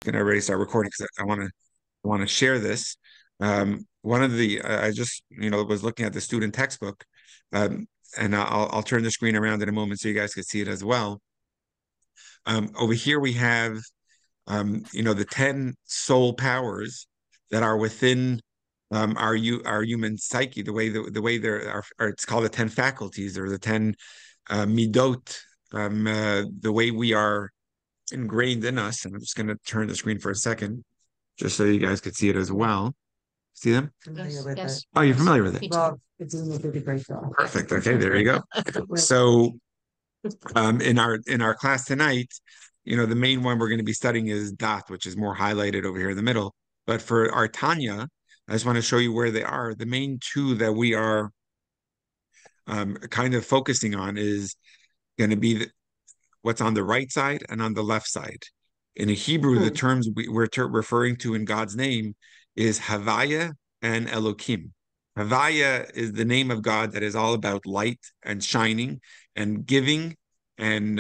Can already start recording because I want to share this. One of the I just was looking at the student textbook, um, and I'll turn the screen around in a moment so you guys can see it as well. Over here we have the 10 soul powers that are within our human psyche. The way there are it's called the 10 faculties or the 10 midot. The way we are ingrained in us. And I'm just going to turn the screen for a second, just so you guys could see it as well. See them? Yes, yes, Oh, you're yes. familiar with it. Me too. Well, it's in the great job. Perfect. Okay, there you go. So, in our class tonight, the main one we're going to be studying is dot, which is more highlighted over here in the middle. But for our Tanya, I just want to show you where they are. The main two that we are kind of focusing on is going to be what's on the right side and on the left side. In Hebrew, the terms we're referring to in God's name is Havaya and Elokim. Havaya is the name of God that is all about light and shining and giving and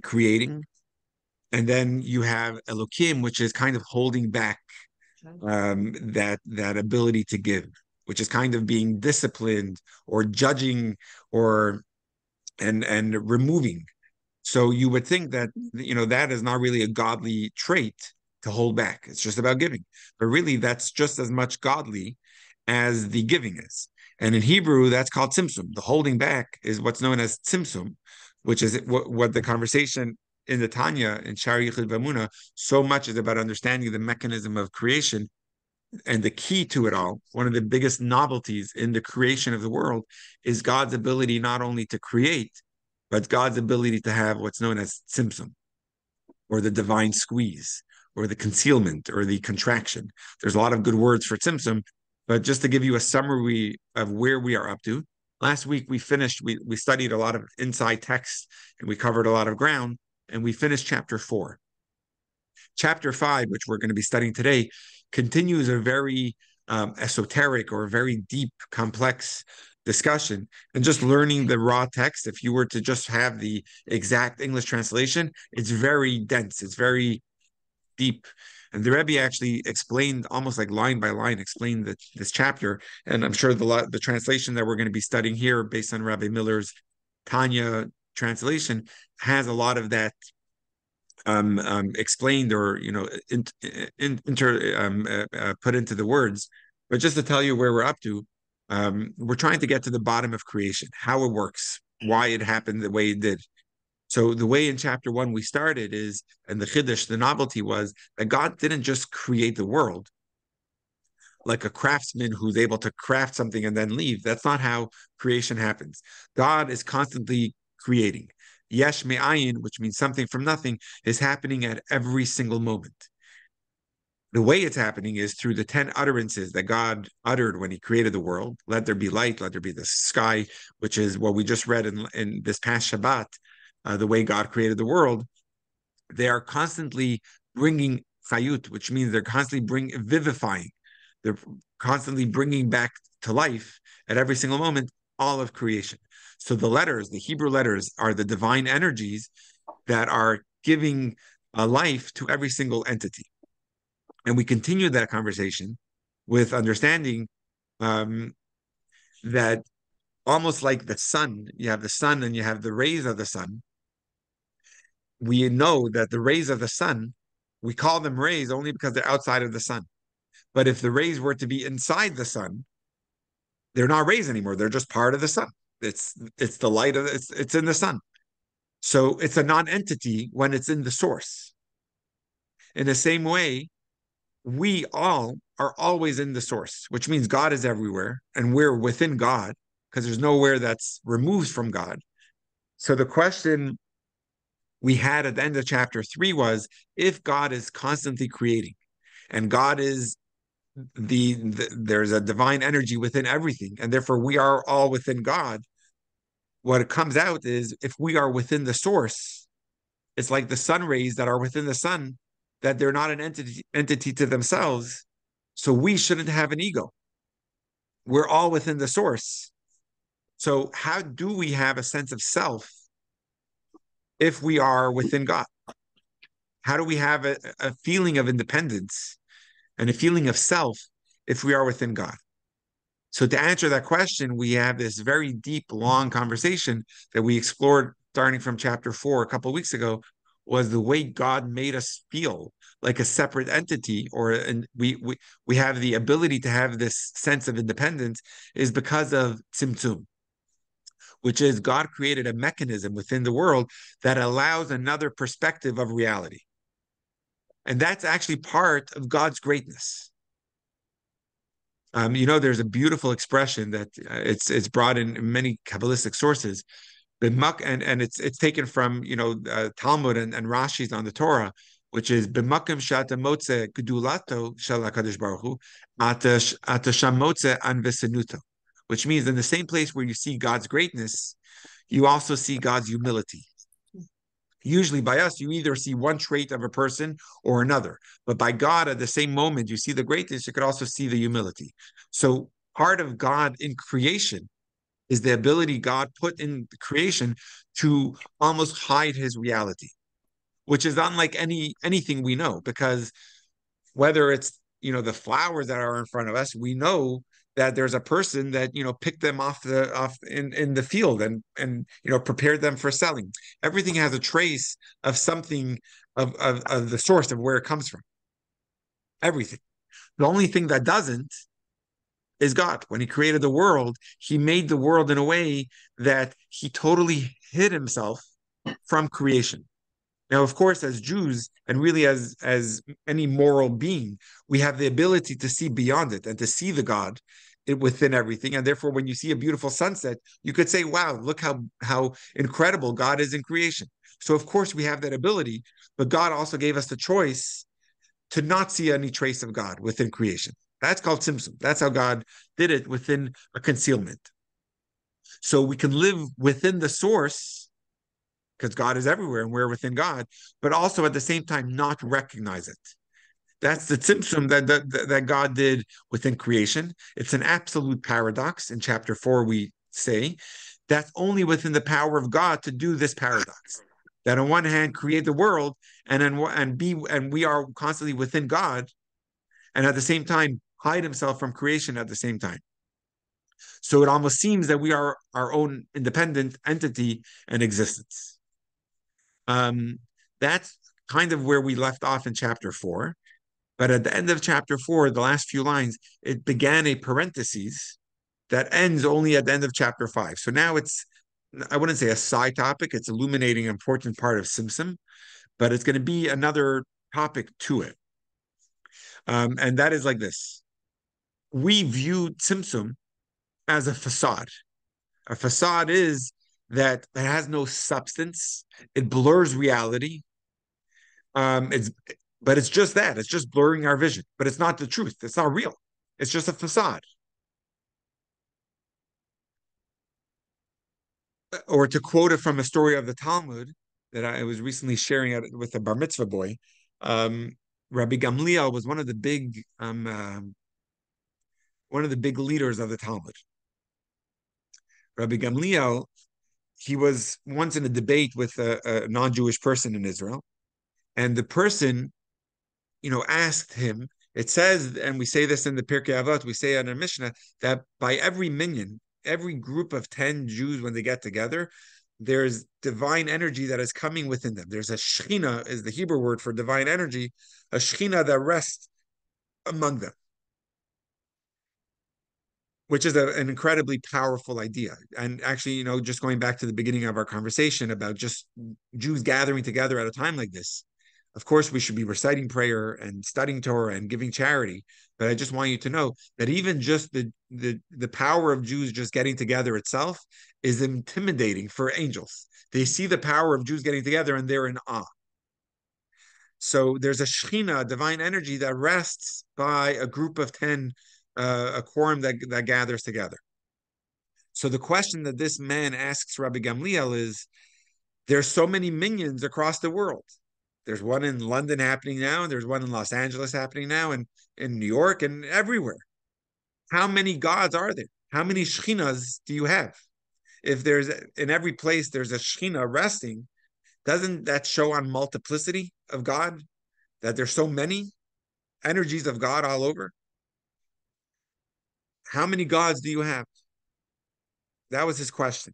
creating. And then you have Elokim, which is kind of holding back that ability to give, which is kind of being disciplined or judging or and removing. So you would think that, that is not really a godly trait to hold back. It's just about giving. But really, that's just as much godly as the giving is. And in Hebrew, that's called tzimtzum. The holding back is what's known as tzimtzum, which is what the conversation in the Tanya in Shari Yichud Vamuna so much is about understanding the mechanism of creation and the key to it all. One of the biggest novelties in the creation of the world is God's ability not only to create, but God's ability to have what's known as tzimtzum, or the divine squeeze, or the concealment, or the contraction. There's a lot of good words for tzimtzum, but just to give you a summary of where we are up to, last week we studied a lot of inside text, and we covered a lot of ground, and we finished chapter 4. Chapter 5, which we're going to be studying today, continues a very esoteric or very deep, complex discussion. And just learning the raw text, if you were to just have the exact English translation, it's very dense, it's very deep. And the Rebbe actually explained, almost like line by line, explained this chapter. And I'm sure the translation that we're going to be studying here, based on Rabbi Miller's Tanya translation, has a lot of that explained or put into the words. But just to tell you where we're up to, we're trying to get to the bottom of creation, how it works, why it happened the way it did. So the way in chapter 1 we started is, and the chiddush, the novelty was that God didn't just create the world like a craftsman who's able to craft something and then leave. That's not how creation happens. God is constantly creating. Yesh me'ayin, which means something from nothing, is happening at every single moment. The way it's happening is through the 10 utterances that God uttered when he created the world. Let there be light, let there be the sky, which is what we just read in this past Shabbat, the way God created the world. They are constantly bringing chayut, which means they're constantly vivifying. They're constantly bringing back to life at every single moment all of creation. So the letters, the Hebrew letters, are the divine energies that are giving a life to every single entity. And we continue that conversation with understanding that almost like the sun, you have the sun and you have the rays of the sun. We know that the rays of the sun, we call them rays only because they're outside of the sun. But if the rays were to be inside the sun, they're not rays anymore. They're just part of the sun. It's the light of it's in the sun. So it's a non-entity when it's in the source. In the same way, we all are always in the source, which means God is everywhere and we're within God because there's nowhere that's removed from God. So the question we had at the end of chapter 3 was, if God is constantly creating and God is there's a divine energy within everything, and therefore we are all within God, what it comes out is, if we are within the source, it's like the sun rays that are within the sun, that they're not an entity to themselves. So we shouldn't have an ego. We're all within the source. So how do we have a sense of self if we are within God? How do we have a feeling of independence and a feeling of self if we are within God? So to answer that question, we have this very deep, long conversation that we explored starting from chapter 4 a couple of weeks ago, was the way God made us feel like a separate entity, or and we have the ability to have this sense of independence is because of Tzimtzum, which is God created a mechanism within the world that allows another perspective of reality. And that's actually part of God's greatness. There's a beautiful expression that it's brought in many Kabbalistic sources, and it's taken from Talmud and Rashi's on the Torah, which is b'makom shata motze gedulato shel Hakadosh Baruch Hu, ata sham motze an vesenuto, which means in the same place where you see God's greatness, you also see God's humility. Usually by us, you either see one trait of a person or another. But by God, at the same moment, you see the greatness, you could also see the humility. So part of God in creation is the ability God put in creation to almost hide his reality, which is unlike anything we know, because whether it's the flowers that are in front of us, we know that there's a person that picked them off in the field and prepared them for selling. Everything has a trace of something of the source of where it comes from. Everything. The only thing that doesn't is God. When he created the world, he made the world in a way that he totally hid himself from creation. Now, of course, as Jews, and really as any moral being, we have the ability to see beyond it and to see the God within everything. And therefore, when you see a beautiful sunset, you could say, wow, look how incredible God is in creation. So of course we have that ability, but God also gave us the choice to not see any trace of God within creation. That's called Tzimtzum. That's how God did it within a concealment. So we can live within the source because God is everywhere and we're within God, but also at the same time not recognize it. That's the tzimtzum that God did within creation. It's an absolute paradox. In chapter 4, we say that's only within the power of God to do this paradox. That on one hand, create the world, and we are constantly within God, and at the same time hide himself from creation at the same time. So it almost seems that we are our own independent entity and existence. That's kind of where we left off in chapter 4. But at the end of chapter 4, the last few lines, it began a parenthesis that ends only at the end of chapter 5. So now I wouldn't say a side topic, it's illuminating an important part of Tzimtzum, but it's going to be another topic to it. And that is like this. We view Tzimtzum as a facade. A facade is that it has no substance. It blurs reality. But it's just that. It's just blurring our vision. But it's not the truth. It's not real. It's just a facade. Or to quote it from a story of the Talmud that I was recently sharing with a bar mitzvah boy, Rabbi Gamliel was one of the big leaders of the Talmud. Rabbi Gamliel, he was once in a debate with a non-Jewish person in Israel, and the person, asked him. It says, and we say this in the Pirkei Avot, we say in our Mishnah that by every minyan, every group of 10 Jews, when they get together, there's divine energy that is coming within them. There's a shechina, is the Hebrew word for divine energy, a shechina that rests among them, which is an incredibly powerful idea. And actually, just going back to the beginning of our conversation about just Jews gathering together at a time like this, of course, we should be reciting prayer and studying Torah and giving charity. But I just want you to know that even just the power of Jews just getting together itself is intimidating for angels. They see the power of Jews getting together and they're in awe. So there's a shechina, a divine energy that rests by a group of 10, a quorum that gathers together. So the question that this man asks Rabbi Gamliel is, there's so many minions across the world. There's one in London happening now, and there's one in Los Angeles happening now, and in New York and everywhere. How many gods are there? How many shechinas do you have? If there's in every place there's a shechina resting, doesn't that show on multiplicity? of God, that there's so many energies of God all over? How many gods do you have? That was his question.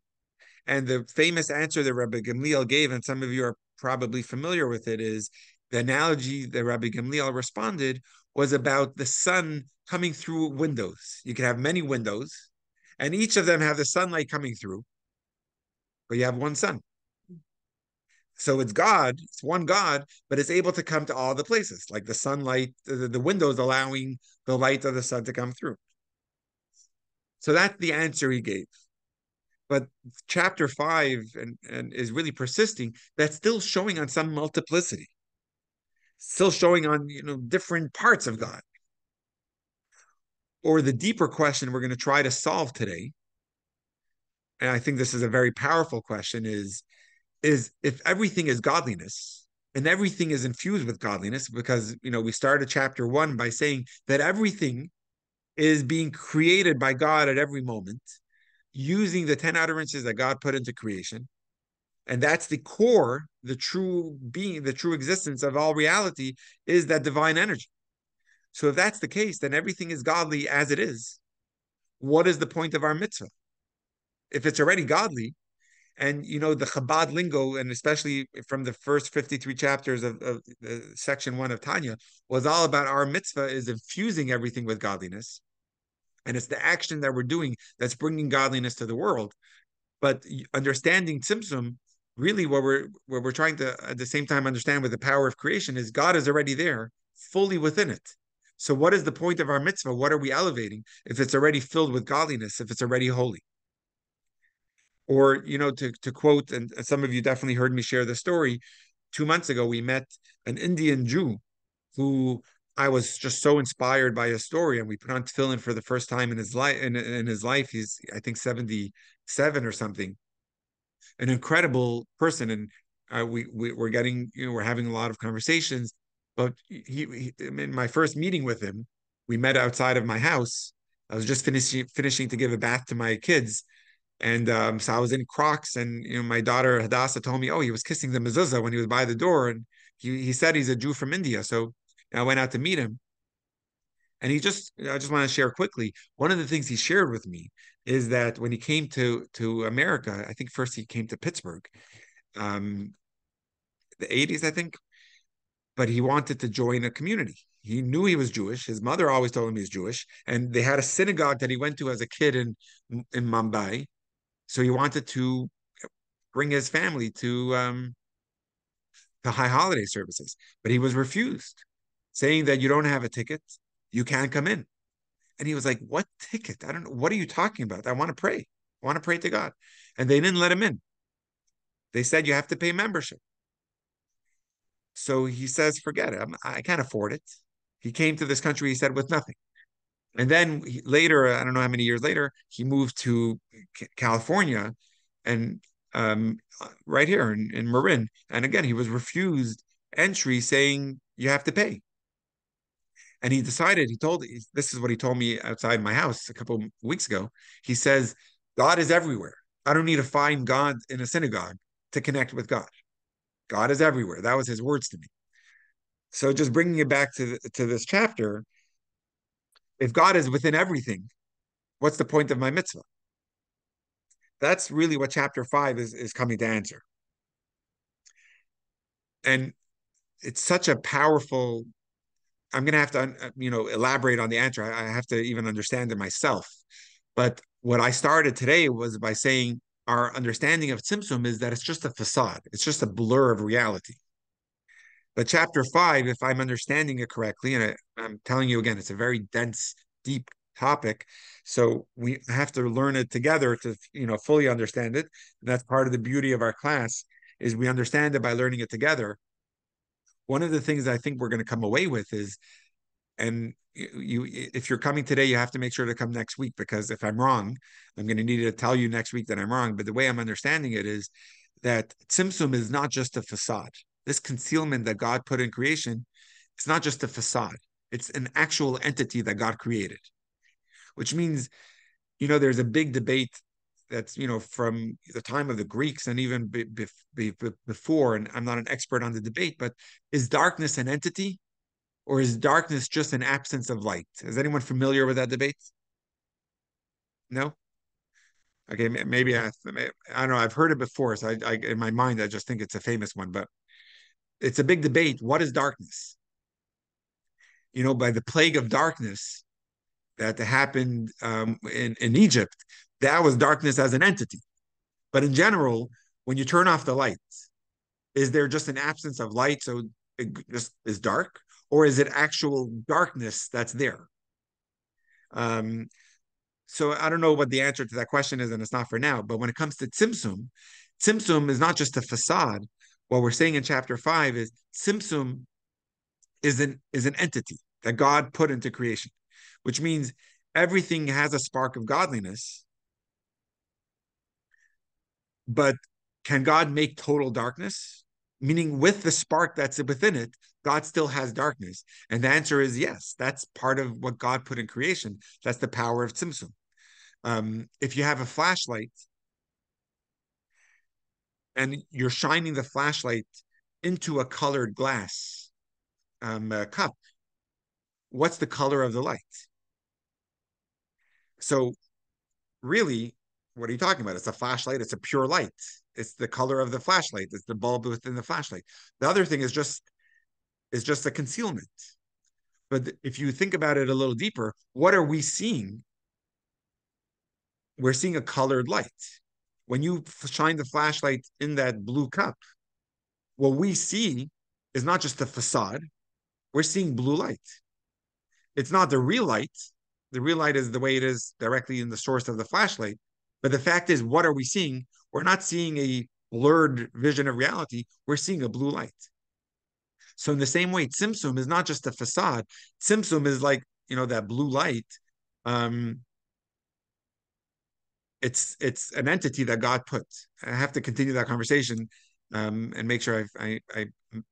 And the famous answer that Rabbi Gamliel gave, and some of you are probably familiar with it, is the analogy that Rabbi Gamliel responded was about the sun coming through windows. You can have many windows, and each of them have the sunlight coming through, but you have one sun. So it's God, it's one God, but it's able to come to all the places, like the sunlight, the windows allowing the light of the sun to come through. So that's the answer he gave. But chapter 5 and is really persisting, that's still showing on some multiplicity, still showing on different parts of God. Or the deeper question we're going to try to solve today, and I think this is a very powerful question, is if everything is godliness and everything is infused with godliness, because we started chapter 1 by saying that everything is being created by God at every moment, using the 10 utterances that God put into creation. And that's the core, the true being, the true existence of all reality is that divine energy. So if that's the case, then everything is godly as it is. What is the point of our mitzvah? If it's already godly, and the Chabad lingo, and especially from the first 53 chapters of section 1 of Tanya, was all about our mitzvah is infusing everything with godliness. And it's the action that we're doing that's bringing godliness to the world. But understanding Tzimtzum, really what we're trying to at the same time understand with the power of creation is God is already there, fully within it. So what is the point of our mitzvah? What are we elevating if it's already filled with godliness, if it's already holy? Or, to quote, and some of you definitely heard me share the story, 2 months ago, we met an Indian Jew who I was just so inspired by his story, and we put on tefillin for the first time in his life. In his life, he's I think 77 or something, an incredible person, and we're getting we're having a lot of conversations. But in my first meeting with him, we met outside of my house. I was just finishing to give a bath to my kids, and so I was in Crocs, and my daughter Hadassah told me, oh, he was kissing the mezuzah when he was by the door, and he said he's a Jew from India. So I went out to meet him, and I just want to share quickly. One of the things he shared with me is that when he came to America, I think first he came to Pittsburgh, um, the 80s, I think, but he wanted to join a community. He knew he was Jewish. His mother always told him he's Jewish, and they had a synagogue that he went to as a kid in Mumbai. So he wanted to bring his family to high holiday services, but he was refused, saying that you don't have a ticket, you can't come in. And he was like, "What ticket? I don't know. What are you talking about? I want to pray. I want to pray to God." And they didn't let him in. They said you have to pay membership. So he says, "Forget it. I can't afford it." He came to this country, he said, with nothing. And then later, I don't know how many years later, he moved to California and right here in Marin. And again, he was refused entry saying you have to pay. And he decided, this is what he told me outside my house a couple of weeks ago. He says, God is everywhere. I don't need to find God in a synagogue to connect with God. God is everywhere. That was his words to me. So just bringing it back to this chapter, if God is within everything, what's the point of my mitzvah? That's really what chapter 5 is coming to answer. And it's such a powerful, I'm going to have to, elaborate on the answer. I have to even understand it myself. But what I started today was by saying our understanding of Tzimtzum is that it's just a facade. It's just a blur of reality. But chapter 5, if I'm understanding it correctly, and I'm telling you again, it's a very dense, deep topic. So we have to learn it together to, fully understand it. And that's part of the beauty of our class is we understand it by learning it together. One of the things I think we're going to come away with is, and if you're coming today, you have to make sure to come next week, because if I'm wrong, I'm going to need to tell you next week that I'm wrong. But the way I'm understanding it is that Tzimtzum is not just a facade. This concealment that God put in creation, it's not just a facade. It's an actual entity that God created, which means, there's a big debate that's from the time of the Greeks and even before. And I'm not an expert on the debate, but is darkness an entity, or is darkness just an absence of light? Is anyone familiar with that debate? No. Okay, maybe I don't know. I've heard it before, so I in my mind I just think it's a famous one, but it's a big debate. What is darkness? By the plague of darkness that happened in Egypt, that was darkness as an entity. But in general, when you turn off the lights, is there just an absence of light, so it just is dark, or is it actual darkness that's there? Um, so I don't know what the answer to that question is, and it's not for now. But when it comes to Tzimtzum, Tzimtzum is not just a facade. What we're saying in chapter 5 is Tzimtzum is an entity that God put into creation, which means everything has a spark of godliness. But can God make total darkness? Meaning, with the spark that's within it, God still has darkness. And the answer is yes. That's part of what God put in creation. That's the power of Tzimtzum. If you have a flashlight and you're shining the flashlight into a colored glass cup, what's the color of the light? So really, what are you talking about? It's a flashlight. It's a pure light. It's the color of the flashlight. It's the bulb within the flashlight. The other thing is just a concealment. But if you think about it a little deeper, what are we seeing? We're seeing a colored light. When you shine the flashlight in that blue cup, what we see is not just the facade. We're seeing blue light. It's not the real light. The real light is the way it is directly in the source of the flashlight. But the fact is, what are we seeing? We're not seeing a blurred vision of reality. We're seeing a blue light. So in the same way, Tzimtzum is not just a facade. Tzimtzum is like, that blue light. Um, it's an entity that God put. I have to continue that conversation and make sure I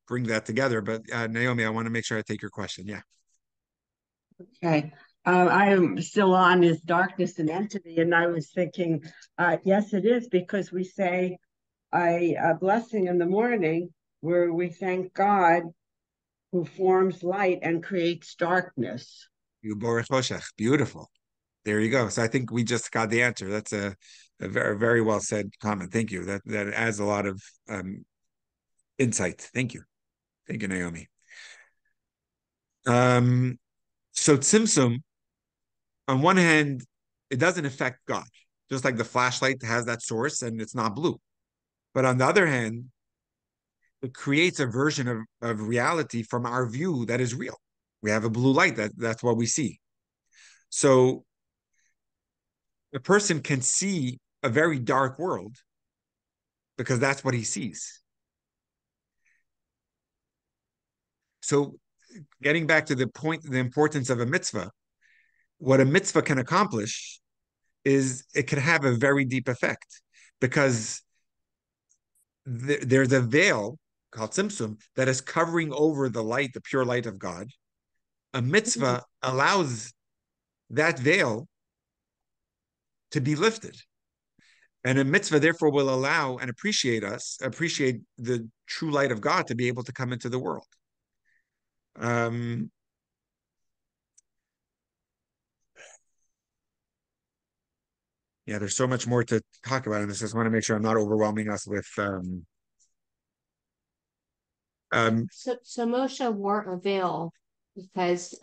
bring that together. But Naomi, I want to make sure I take your question. Yeah. Okay. I am still on is darkness an entity? And I was thinking, yes, it is, because we say a blessing in the morning where we thank God who forms light and creates darkness. You Borech Hoshech. Beautiful. There you go. So I think we just got the answer. That's a very, very well said comment. Thank you. That adds a lot of insight. Thank you. Thank you, Naomi. So Tzimtzum, on one hand, it doesn't affect God, just like the flashlight has that source and it's not blue. But on the other hand, it creates a version of reality from our view that is real. We have a blue light, that's what we see. So a person can see a very dark world because that's what he sees. So getting back to the point, the importance of a mitzvah, what a mitzvah can accomplish is it can have a very deep effect because there's a veil called Tzimtzum that is covering over the light, the pure light of God. A mitzvah allows that veil to be lifted. And a mitzvah, therefore, will allow and appreciate the true light of God to be able to come into the world. Yeah, there's so much more to talk about, and I just want to make sure I'm not overwhelming us with. So Moshe wore a veil because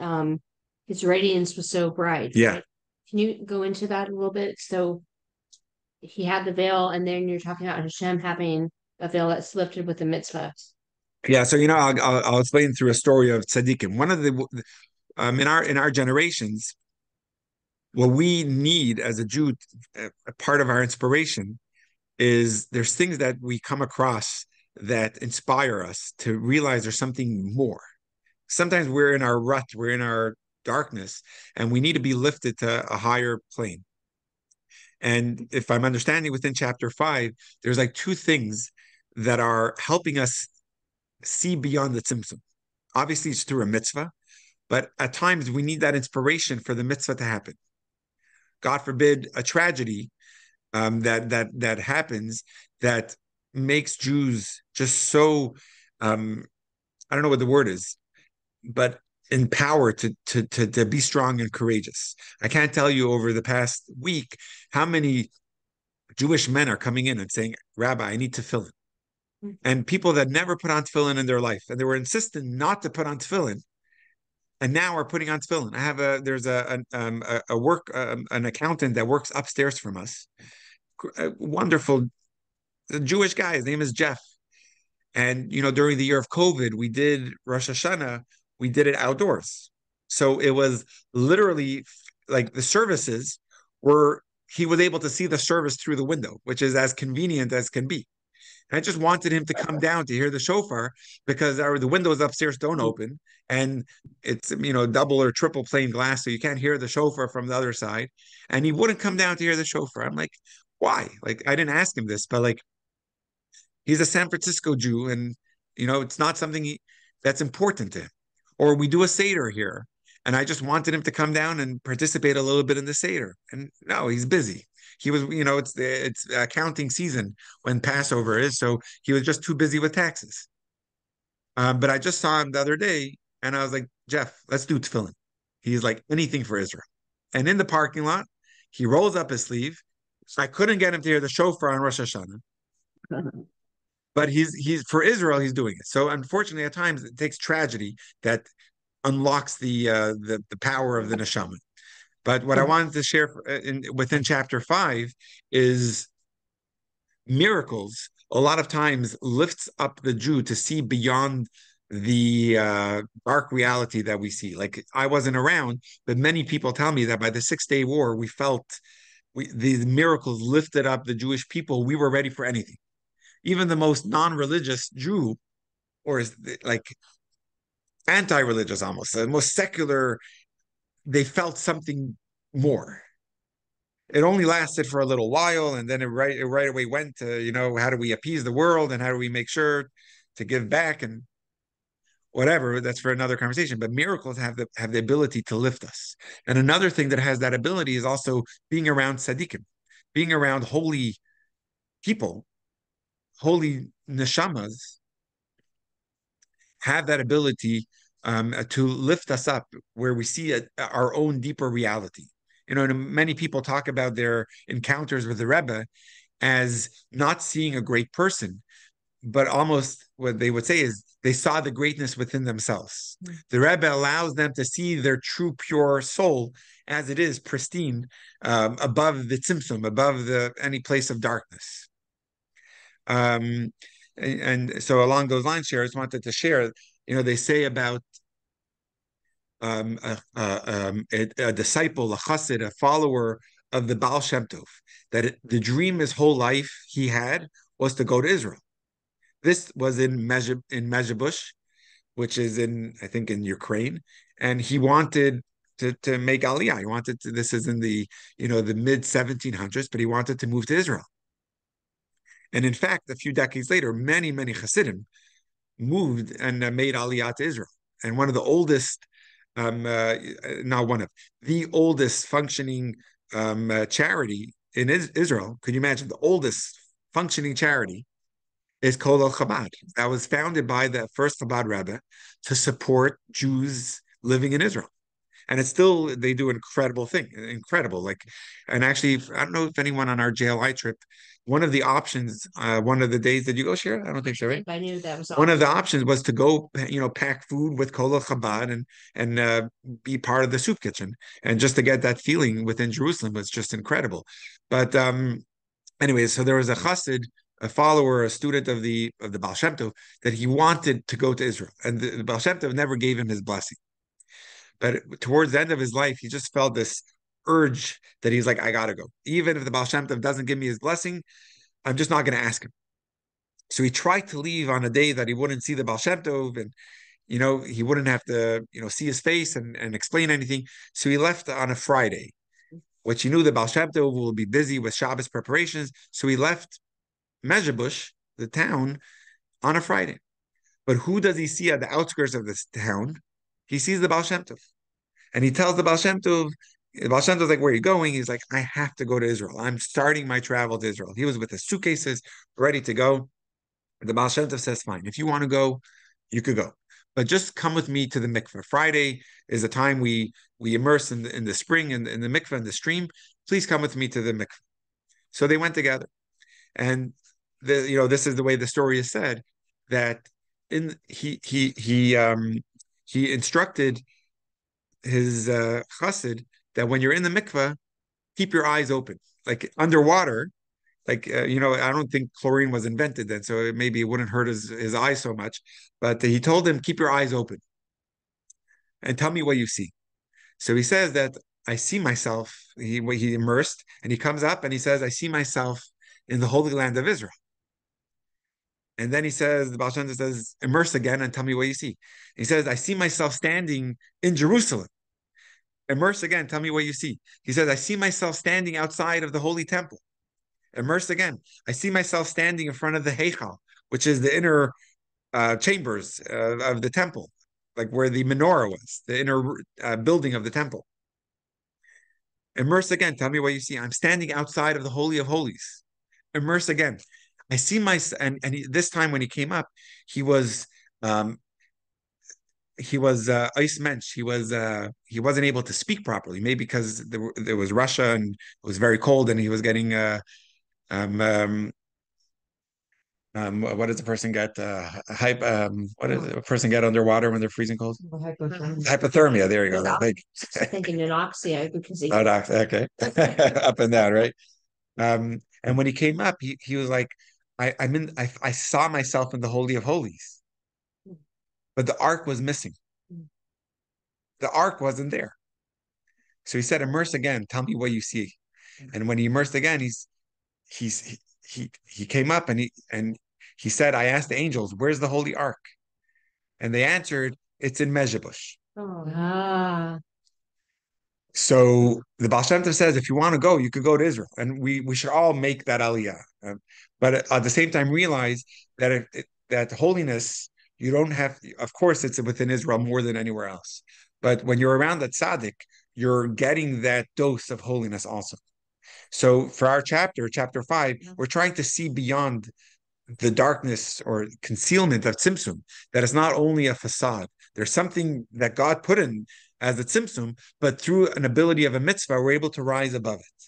his radiance was so bright. Yeah. Right? Can you go into that a little bit? So he had the veil, and then you're talking about Hashem having a veil that's lifted with the mitzvah. Yeah, so I'll explain through a story of tzaddikim. One of the in our generations, what we need as a Jew, a part of our inspiration is there's things that we come across that inspire us to realize there's something more. Sometimes we're in our rut, we're in our darkness, and we need to be lifted to a higher plane. And if I'm understanding within chapter 5, there's like two things that are helping us see beyond the tzimtzum. Obviously, it's through a mitzvah, but at times we need that inspiration for the mitzvah to happen. God forbid a tragedy that happens that makes Jews just so I don't know what the word is, but empowered to be strong and courageous. I can't tell you over the past week how many Jewish men are coming in and saying, Rabbi, I need tefillin. And people that never put on tefillin in their life, and they were insistent not to put on tefillin, and now are putting on tefillin. There's a work an accountant that works upstairs from us, a wonderful Jewish guy. His name is Jeff. And during the year of COVID, we did Rosh Hashanah, we did it outdoors. So it was literally like the services were, he was able to see the service through the window, which is as convenient as can be. I just wanted him to come down to hear the shofar because the windows upstairs don't open and it's double or triple pane glass, so you can't hear the shofar from the other side. And he wouldn't come down to hear the shofar. I'm like, why? Like I didn't ask him this, but like he's a San Francisco Jew, and it's not something that's important to him. Or we do a Seder here, and I just wanted him to come down and participate a little bit in the Seder. And no, he's busy. He was, it's accounting season when Passover is, so he was just too busy with taxes. But I just saw him the other day, and I was like, Jeff, let's do tefillin. He's like anything for Israel. And in the parking lot, he rolls up his sleeve. So I couldn't get him to hear the shofar on Rosh Hashanah, but he's for Israel. He's doing it. So unfortunately, at times it takes tragedy that unlocks the power of the neshama. But what I wanted to share within chapter 5 is miracles. A lot of times lifts up the Jew to see beyond the dark reality that we see. Like I wasn't around, but many people tell me that by the 6 Day War, we felt these miracles lifted up the Jewish people. We were ready for anything. Even the most non-religious Jew, or like anti-religious almost, the most secular, they felt something more. It only lasted for a little while, and then it right away went to, how do we appease the world and how do we make sure to give back and whatever. That's for another conversation. But miracles have the ability to lift us. And another thing that has that ability is also being around tzaddikim, being around holy people, holy neshamas have that ability to lift us up where we see our own deeper reality. Many people talk about their encounters with the Rebbe as not seeing a great person, but almost what they would say is they saw the greatness within themselves. The Rebbe allows them to see their true, pure soul as it is, pristine, above the tzimtzum, above any place of darkness. And so along those lines here, I just wanted to share, they say about a disciple, a chassid, a follower of the Baal Shem Tov, that the dream his whole life he had was to go to Israel. This was in Mezhebush, which is I think in Ukraine, and he wanted to make Aliyah. He wanted to, this is in the mid 1700s, but he wanted to move to Israel. And in fact, a few decades later, many, many Hasidim moved and made Aliyah to Israel. And one of the oldest, not one of, the oldest functioning charity in Israel, could you imagine the oldest functioning charity is Kol al Chabad. That was founded by the first Chabad Rebbe to support Jews living in Israel. And it's still, they do an incredible thing, incredible. Like, and actually, I don't know if anyone on our JLI trip, one of the options, one of the days, did you go, Shira? I don't think so, right? I knew that was One of the options was to go, pack food with Kol Chabad and be part of the soup kitchen, and just to get that feeling within Jerusalem was just incredible. But anyways, so there was a chassid, a follower, a student of the Baal Shem Tov, that he wanted to go to Israel, and the Baal Shem Tov never gave him his blessing. But towards the end of his life, he just felt this urge that he's like, I gotta go. Even if the Baal Shem Tov doesn't give me his blessing, I'm just not going to ask him. So he tried to leave on a day that he wouldn't see the Baal Shem Tov, and he wouldn't have to see his face and explain anything. So he left on a Friday, which he knew the Baal Shem Tov will be busy with Shabbos preparations. So he left Mezhebush, the town, on a Friday. But who does he see at the outskirts of this town? He sees the Baal Shem Tov. And he tells the Baal Shem Tov, Baal Shem Tov's like, where are you going? He's like, I have to go to Israel. I'm starting my travel to Israel. He was with his suitcases ready to go. The Baal Shem Tov says, fine, if you want to go, you could go. But just come with me to the mikveh. Friday is the time we immerse in the spring in the mikveh in the stream. Please come with me to the mikveh. So they went together. And this is the way the story is said, that in he instructed his chassid that when you're in the mikveh, keep your eyes open. Like underwater, I don't think chlorine was invented then, so maybe it wouldn't hurt his eyes so much. But he told him, keep your eyes open and tell me what you see. So he says that I see myself. He immersed and he comes up and he says, I see myself in the Holy Land of Israel. And then he says, the Baal Shem Tov says, immerse again and tell me what you see. He says, I see myself standing in Jerusalem. Immerse again, tell me what you see. He says, I see myself standing outside of the Holy Temple. Immerse again. I see myself standing in front of the Heichal, which is the inner chambers of the temple, like where the menorah was, the inner building of the temple. Immerse again. Tell me what you see. I'm standing outside of the Holy of Holies. Immerse again. I see this time when he came up, he was um, ice mensch. He wasn't able to speak properly, maybe because there was Russia and it was very cold, and he was getting um, um, what does a person get? What does a person get underwater when they're freezing cold? Hypothermia. There you go. Like, Thinking anoxia because he. oh, okay, up and down, right? And when he came up, he was like, I saw myself in the Holy of Holies, but the ark was missing. The ark wasn't there. So he said, immerse again. Tell me what you see. And when he immersed again, he came up and he said, I asked the angels, where's the holy ark? And they answered, it's in Mezhebush. Oh. Ah. So the Baal Shem Tov says, if you want to go, you could go to Israel, and we should all make that aliyah. But at the same time, realize that that holiness, you don't have. Of course, it's within Israel more than anywhere else. But when you're around that tzaddik, you're getting that dose of holiness also. So for our chapter 5, we're trying to see beyond the darkness or concealment of tzimtzum, that is not only a facade. There's something that God put in as a tzimtzum, but through an ability of a mitzvah, we're able to rise above it.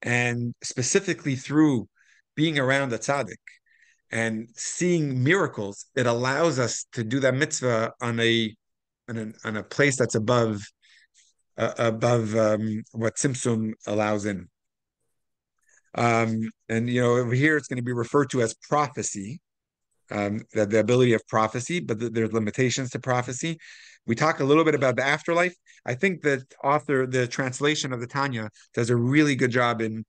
And specifically through being around a tzaddik and seeing miracles, it allows us to do that mitzvah on a place that's above what tzimtzum allows in. And over here it's going to be referred to as prophecy, the ability of prophecy, but there's limitations to prophecy. We talk a little bit about the afterlife. I think that the translation of the Tanya does a really good job in,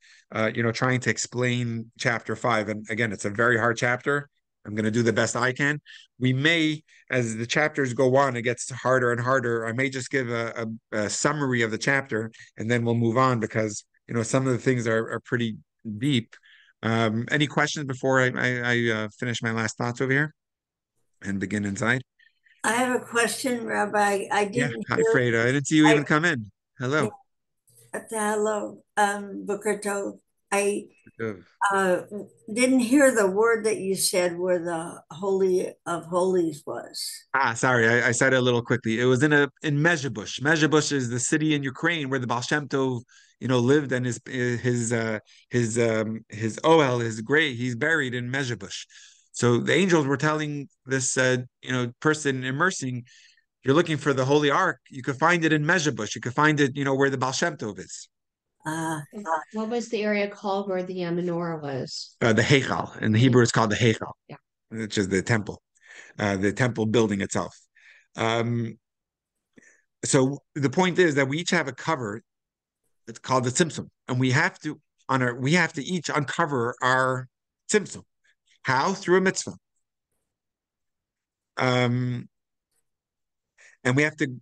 trying to explain chapter 5. And again, it's a very hard chapter. I'm going to do the best I can. We may, as the chapters go on, it gets harder and harder. I may just give a summary of the chapter, and then we'll move on because, some of the things are pretty deep. Any questions before I finish my last thoughts over here and begin inside? I have a question, Rabbi. I Yeah. didn't Hi, hear. Freda. I didn't see you I even come in. yeah, Hello. hello, Booker Tov. I Good. uh, didn't hear the word that you said where the Holy of Holies was. Sorry, I said it a little quickly. It was in Mezhebush. Mezhebush is the city in Ukraine where the Baal Shem Tov, lived, and his Ohel, his grave, he's buried in Mezhebush. So the angels were telling this person immersing, you're looking for the Holy Ark, you could find it in Mezhebush. You could find it, where the Baal Shem Tov is. Uh, What was the area called where the menorah was? The Heichal. In the Hebrew, it's called the Heichal, Yeah. which is the temple building itself. Um, so the point is that we each have a cover. It's called the tzimtzum, and we have to each uncover our tzimtzum. How? Through a mitzvah. Um, and we have to,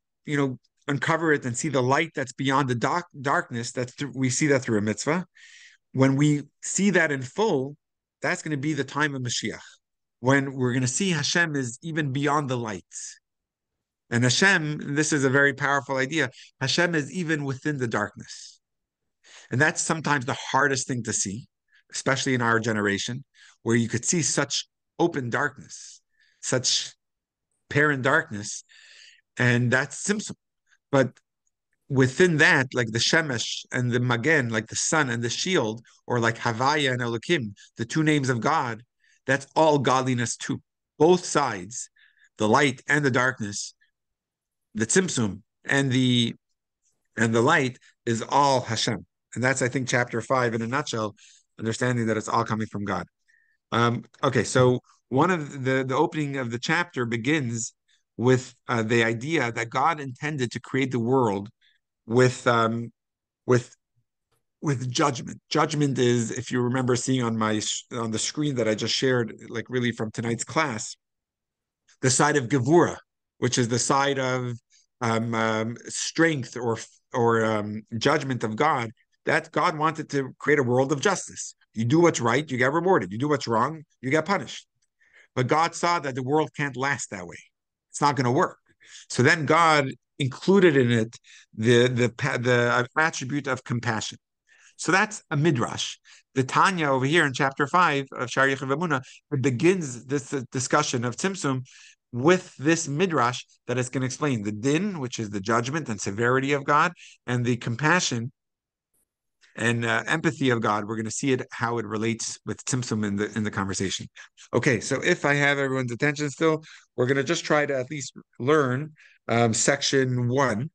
uncover it and see the light that's beyond the darkness. We see that through a mitzvah. When we see that in full, that's going to be the time of Mashiach, when we're going to see Hashem is even beyond the lights. And Hashem, this is a very powerful idea. Hashem is even within the darkness. And that's sometimes the hardest thing to see, especially in our generation, where you could see such open darkness, such apparent darkness, and that's Simsim. But within that, like the Shemesh and the Magen, like the sun and the shield, or like Havaya and Elohim, the two names of God, that's all godliness too. Both sides, the light and the darkness, the Tzimtzum and the light is all Hashem. And that's, I think, chapter 5 in a nutshell, understanding that it's all coming from God. Okay, so one of the opening of the chapter begins with the idea that God intended to create the world with with with judgment. Judgment is, if you remember seeing on the screen that I just shared, like really from tonight's class, the side of Gevura, which is the side of strength or judgment of God. That God wanted to create a world of justice. You do what's right, you get rewarded. You do what's wrong, you get punished. But God saw that the world can't last that way. It's not going to work. So then God included in it the attribute of compassion. So that's a midrash. The Tanya over here in chapter 5 of Shari Vamuna begins this discussion of Tzimtzum with this midrash that is going to explain the din, which is the judgment and severity of God, and the compassion and empathy of God. We're going to see it how it relates with Tzimtzum in the conversation. Okay, so if I have everyone's attention still, we're going to just try to at least learn section 1.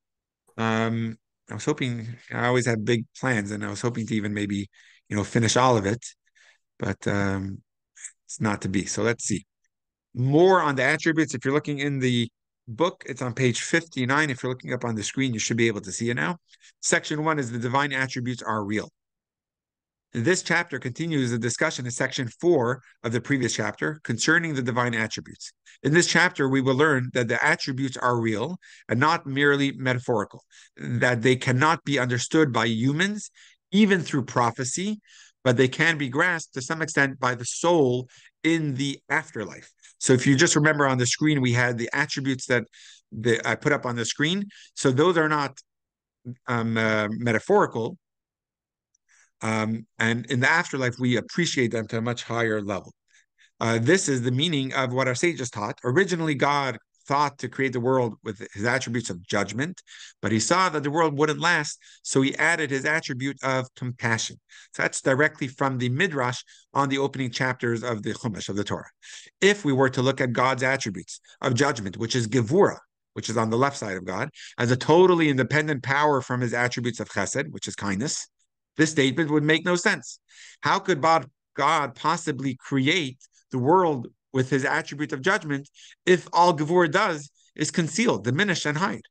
I was hoping, I always have big plans, and I was hoping to even maybe, finish all of it, but it's not to be. So let's see. More on the attributes. If you're looking in the book, it's on page 59. If you're looking up on the screen, you should be able to see it now. Section 1 is the divine attributes are real. This chapter continues the discussion in section 4 of the previous chapter concerning the divine attributes. In this chapter, we will learn that the attributes are real and not merely metaphorical, that they cannot be understood by humans, even through prophecy, but they can be grasped to some extent by the soul in the afterlife. So if you just remember on the screen, we had the attributes that I put up on the screen. So those are not metaphorical. And in the afterlife, we appreciate them to a much higher level. This is the meaning of what our sages taught. Originally, God thought to create the world with his attributes of judgment, but he saw that the world wouldn't last, so he added his attribute of compassion. So that's directly from the Midrash on the opening chapters of the Chumash, of the Torah. If we were to look at God's attributes of judgment, which is Gevura, which is on the left side of God, as a totally independent power from his attributes of Chesed, which is kindness, this statement would make no sense. How could God possibly create the world with his attribute of judgment if all Gevur does is conceal, diminish, and hide?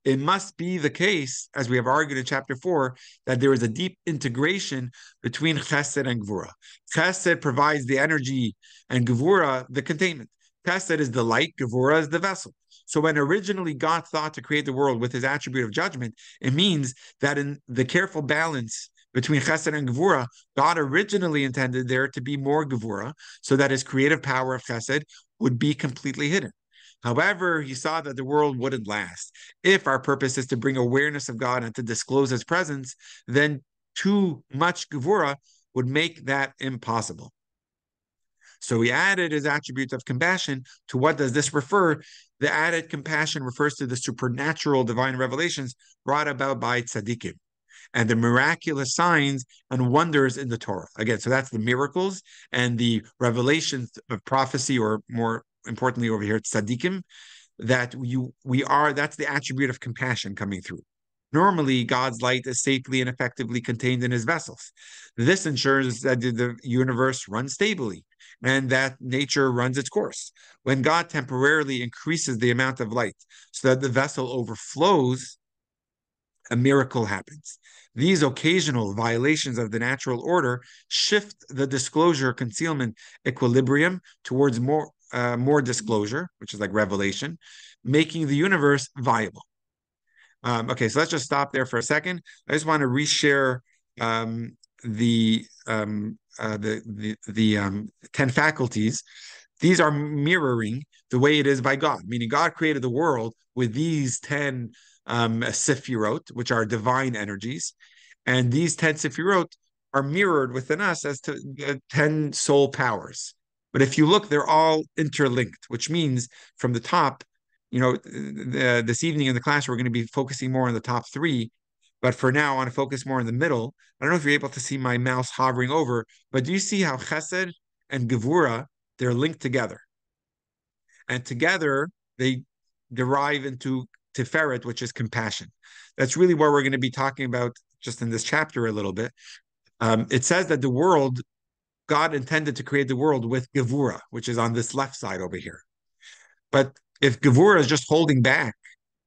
It must be the case, as we have argued in chapter 4, that there is a deep integration between Chesed and Gevura. Chesed provides the energy and Gevura the containment. Chesed is the light, Gevura is the vessel. So when originally God thought to create the world with his attribute of judgment, it means that in the careful balance between Chesed and Gevura, God originally intended there to be more Gevura, so that his creative power of Chesed would be completely hidden. However, he saw that the world wouldn't last. If our purpose is to bring awareness of God and to disclose his presence, then too much Gevura would make that impossible. So he added his attributes of compassion. To what does this refer? The added compassion refers to the supernatural divine revelations brought about by tzaddikim and the miraculous signs and wonders in the Torah. Again, so that's the miracles and the revelations of prophecy, or more importantly over here, tzaddikim, that's the attribute of compassion coming through. Normally, God's light is safely and effectively contained in his vessels. This ensures that the universe runs stably and that nature runs its course. When God temporarily increases the amount of light so that the vessel overflows, a miracle happens. These occasional violations of the natural order shift the disclosure concealment equilibrium towards more disclosure, which is like revelation, making the universe viable. Okay, so let's just stop there for a second. I just want to reshare the 10 faculties. these are mirroring the way it is by God, meaning God created the world with these 10 sefirot, which are divine energies. And these 10 sefirot are mirrored within us as to 10 soul powers. But if you look, they're all interlinked, which means from the top, this evening in the class, we're going to be focusing more on the top three. But for now, I want to focus more in the middle. I don't know if you're able to see my mouse hovering over, but do you see how Chesed and Gevura, they're linked together? And together, they derive into Tiferet, which is compassion. That's really what we're going to be talking about just in this chapter a little bit. It says that the world, God intended to create the world with Gevura, which is on this left side over here. But if Gevura is just holding back,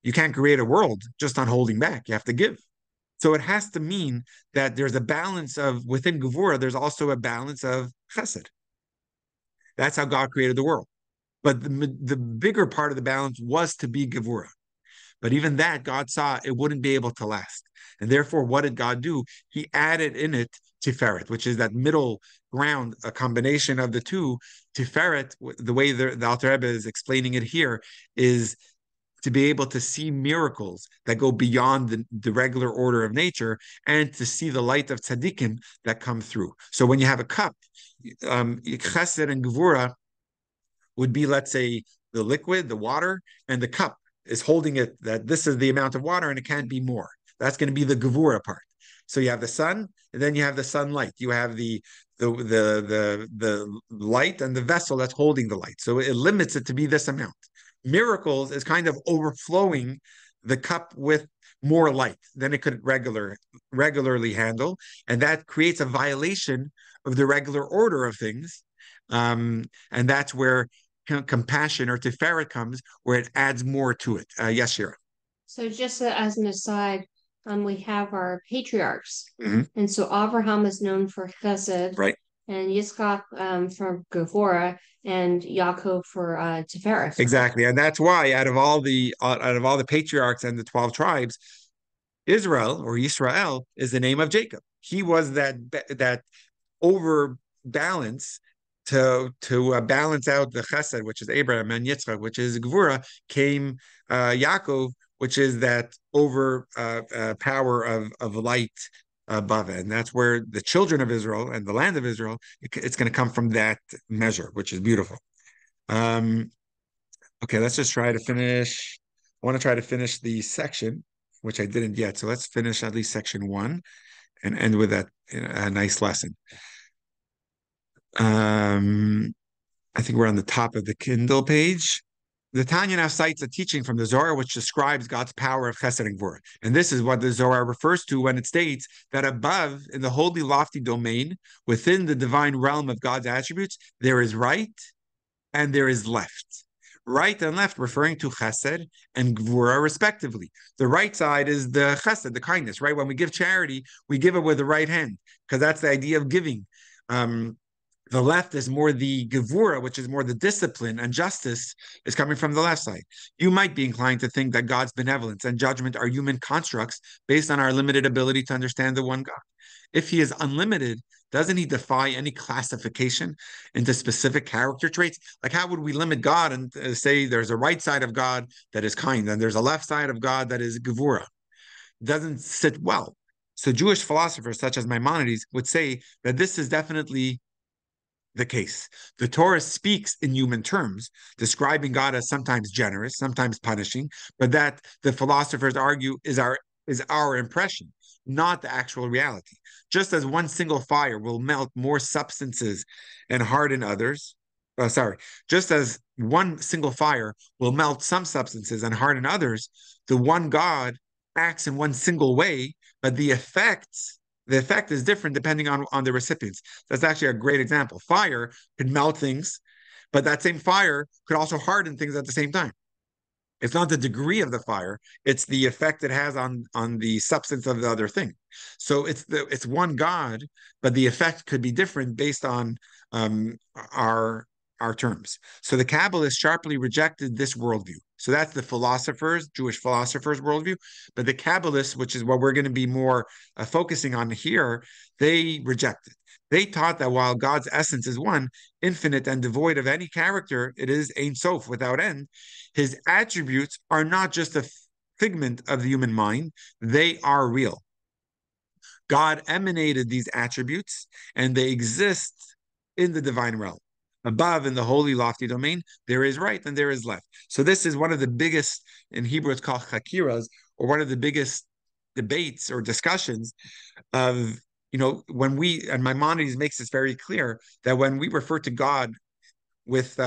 you can't create a world just on holding back. You have to give. So it has to mean that there's a balance of within Gevura, there's also a balance of Chesed. That's how God created the world. But the bigger part of the balance was to be Gevura. But even that, God saw it wouldn't be able to last. And therefore, what did God do? He added in it Tiferet, which is that middle ground, a combination of the two. Tiferet, the way the Alter Rebbe is explaining it here, is to be able to see miracles that go beyond the regular order of nature and to see the light of tzaddikim that come through. So when you have a cup, chesed and gevura would be, let's say, the liquid, the water, and the cup is holding it, that this is the amount of water and it can't be more. That's going to be the gevura part. So you have the sun, and then you have the sunlight. You have the light and the vessel that's holding the light. So it limits it to be this amount. Miracles is kind of overflowing the cup with more light than it could regularly handle, and that creates a violation of the regular order of things. And that's where compassion or tiferet comes, where it adds more to it. Yes, Shira. So just as an aside, we have our patriarchs, Mm-hmm. and so Abraham is known for Chesed, Right. and Yitzchak for Gevurah, and Yaakov for Tiferet. Exactly, and that's why out of all the patriarchs and the 12 tribes, Israel or Yisrael is the name of Jacob. He was that overbalance to balance out the Chesed, which is Abraham, and Yitzchak, which is Gvura, came Yaakov, which is that over power of light above it. And that's where the children of Israel and the land of Israel, it's going to come from that measure, which is beautiful. Okay, let's just try to finish. I want to try to finish the section, which I didn't yet. So let's finish at least section 1 and end with a nice lesson. I think we're on the top of the Kindle page. The Tanya now cites a teaching from the Zohar which describes God's power of Chesed and Gvura. And this is what the Zohar refers to when it states that above, in the holy, lofty domain, within the divine realm of God's attributes, there is right and there is left. Right and left referring to Chesed and Gvura respectively. The right side is the Chesed, the kindness, right? When we give charity, we give it with the right hand because that's the idea of giving. The left is more the gevura, which is more the discipline, and justice is coming from the left side. You might be inclined to think that God's benevolence and judgment are human constructs based on our limited ability to understand the one God. If he is unlimited, doesn't he defy any classification into specific character traits? Like, how would we limit God and say there's a right side of God that is kind and there's a left side of God that is gevura? Doesn't sit well. So Jewish philosophers such as Maimonides would say that this is definitely the case. The Torah speaks in human terms, describing God as sometimes generous, sometimes punishing, but that the philosophers argue is our impression, not the actual reality. Just as one single fire will melt more substances and harden others, just as one single fire will melt some substances and harden others, the one God acts in one single way, but the effect is different depending on the recipients. That's actually a great example. Fire can melt things, but that same fire could also harden things at the same time. It's not the degree of the fire; it's the effect it has on the substance of the other thing. So it's one God, but the effect could be different based on our our terms. So the Kabbalists sharply rejected this worldview. So that's the philosophers, Jewish philosophers' worldview. But the Kabbalists, which is what we're going to be more focusing on here, they rejected. They taught that while God's essence is one, infinite and devoid of any character, it is Ein Sof, without end. His attributes are not just a figment of the human mind, they are real. God emanated these attributes and they exist in the divine realm. Above in the holy, lofty domain, there is right and there is left. So this is one of the biggest, in Hebrew it's called chakiras, or one of the biggest debates or discussions of, when we, and Maimonides makes this very clear, that when we refer to God with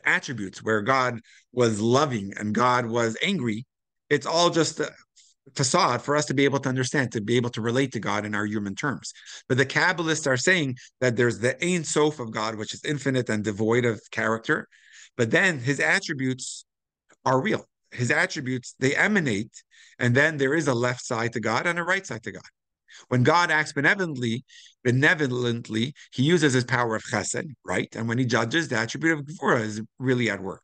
attributes, where God was loving and God was angry, it's all just facade for us to be able to understand, to be able to relate to God in our human terms. But the Kabbalists are saying that there's the Ein Sof of God, which is infinite and devoid of character, but then his attributes are real. His attributes, they emanate, and then there is a left side to God and a right side to God. When God acts benevolently, he uses his power of chesed, right? And when he judges, the attribute of gvura is really at work.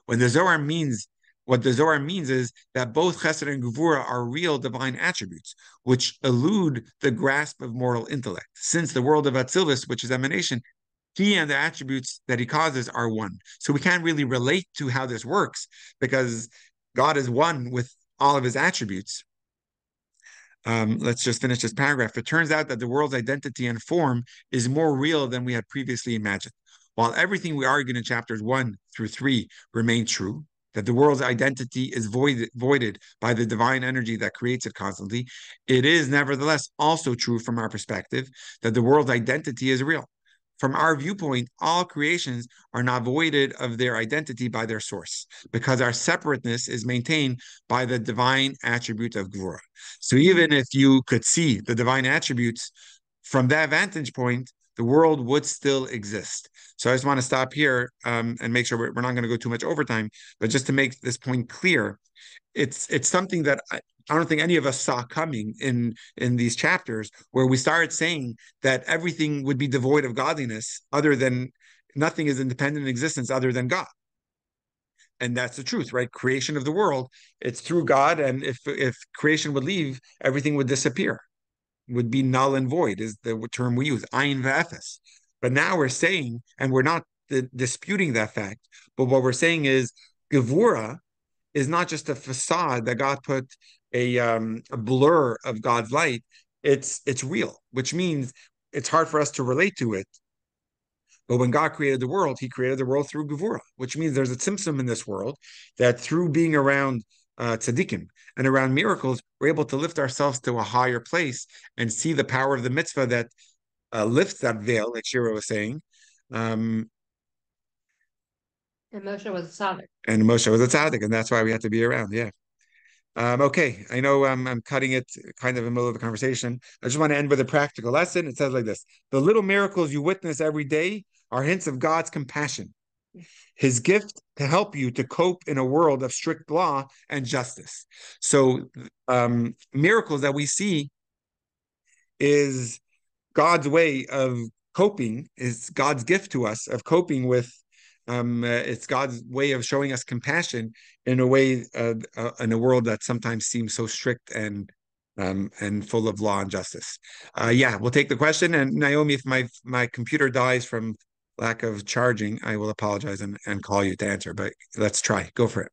When the Zohar means What the Zohar means is that both Chesed and Gevura are real divine attributes, which elude the grasp of mortal intellect. Since the world of Atzilus, which is emanation, he and the attributes that he causes are one. So we can't really relate to how this works because God is one with all of his attributes. Let's just finish this paragraph. It turns out that the world's identity and form is more real than we had previously imagined. While everything we argued in chapters 1 through 3 remains true, that the world's identity is voided by the divine energy that creates it constantly, it is nevertheless also true from our perspective that the world's identity is real. From our viewpoint, all creations are not voided of their identity by their source, because our separateness is maintained by the divine attribute of Gvura. So even if you could see the divine attributes from that vantage point, the world would still exist. So I just want to stop here and make sure we're not going to go too much overtime, but just to make this point clear, it's something that I don't think any of us saw coming in these chapters, where we started saying that everything would be devoid of godliness, other than nothing is independent in existence other than God. And that's the truth, right? Creation of the world, it's through God, and if creation would leave, everything would disappear, would be null and void, is the term we use, ayin v'efes. But now we're saying, and we're not disputing that fact, but what we're saying is Gevura is not just a facade that God put a blur of God's light. It's real, which means it's hard for us to relate to it. But when God created the world, he created the world through Gevura, which means there's a tzimtzum in this world that through being around tzaddikim and around miracles, we're able to lift ourselves to a higher place and see the power of the mitzvah that lifts that veil, like Shira was saying. Um, And Moshe was a tzaddik. and Moshe was a tzaddik, and that's why we had to be around. Yeah. Okay, I know I'm cutting it kind of in the middle of the conversation. I just want to end with a practical lesson. It says like this: the little miracles you witness every day are hints of God's compassion, his gift to help you to cope in a world of strict law and justice. So, miracles that we see is God's way of coping, is God's gift to us of coping with. It's God's way of showing us compassion in a way, in a world that sometimes seems so strict and full of law and justice. Yeah, we'll take the question. And Naomi, if my computer dies from lack of charging, I will apologize and call you to answer. But let's try. Go for it.